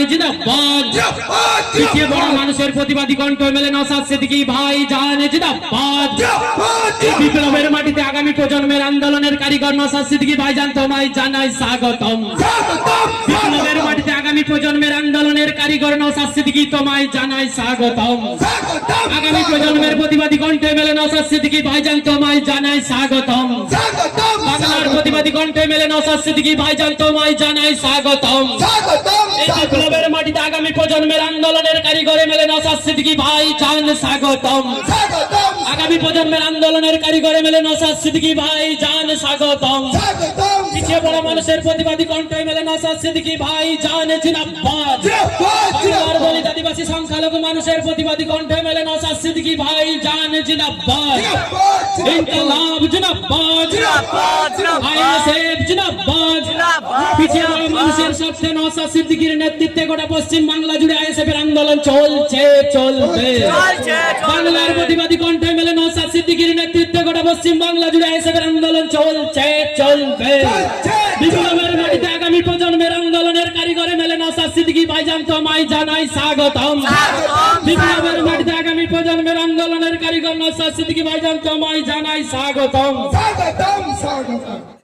জিন্দাবাদ পিছিয়ে বড় মানুষের প্রতিবাদী কণ্ঠ মেলে নওশাদ সিদ্দিকী ভাই জান জিন্দাবাদ এই বিপ্লবের মাটিতে আগামী প্রজন্মের আন্দোলনের কারিগর নওশাদ সিদ্দিকী ভাইজান তোমায় জানাই স্বাগতম বিপ্লবের মাটিতে আগামী প্রজন্মের আন্দোলনের কারিগর নওশাদ সিদ্দিকী তোমায় জানাই স্বাগতম আগামী প্রজন্মের প্রতিবাদী কণ্ঠে মেলে নওশাদ সিদ্দিকী ভাইজান তোমায় জানাই স্বাগতম বাংলার প্রতিবাদী কণ্ঠে মেলে নওশাদ সিদ্দিকী ভাইজান তোমায় জানাই স্বাগতম এই বিপ্লবের মাটিতে আগামী প্রজন্মের আন্দোলনের কারিগরে মেলে নওশাদ সিদ্দিকী ভাইজান স্বাগতম আগামী প্রজন্মের আন্দোলনের কারিগরে মেলে নওশাদ সিদ্দিকী ভাইজান স্বাগতম পিছিয়ে বড় মানুষের প্রতিবাদী কণ্ঠে মেলে নওশাদ সিদ্দিকী ভাইজান জিন্দাবাদ বাংলার দলিত আদিবাসী সংখ্যালঘু মানুষের প্রতিবাদী কণ্ঠে মেলে নওশাদ সিদ্দিকী ভাইজান জিন্দাবাদ ইনকলাব জিন্দাবাদ আইএসএফ জিন্দাবাদ পিছিয়ে বড় মানুষের স্বার্থে নওশাদ সিদ্দিকীর নেতৃত্বে গোটা পশ্চিম বাংলা জুড়ে আইএসএফ এর আন্দোলন চলছে চলবে বাংলার প্রতিবাদী কণ্ঠে মেলে নওশাদ সিদ্দিকীর নেতৃত্বে গোটা পশ্চিম বাংলা জুড়ে আইএসএফ এর আন্দোলন চলছে চলবে বিপ্লবের মাটিতে আগামী প্রজন্মের আন্দোলনের কারিগরে মেলে নওশাদ সিদ্দিকী ভাইজান তোমায় জানাই স্বাগতম বিপ্লবের মাটিতে আগামী প্রজন্মের আন্দোলনের কারিগর নওশাদ সিদ্দিকী ভাইজান তোমায় জানাই স্বাগতম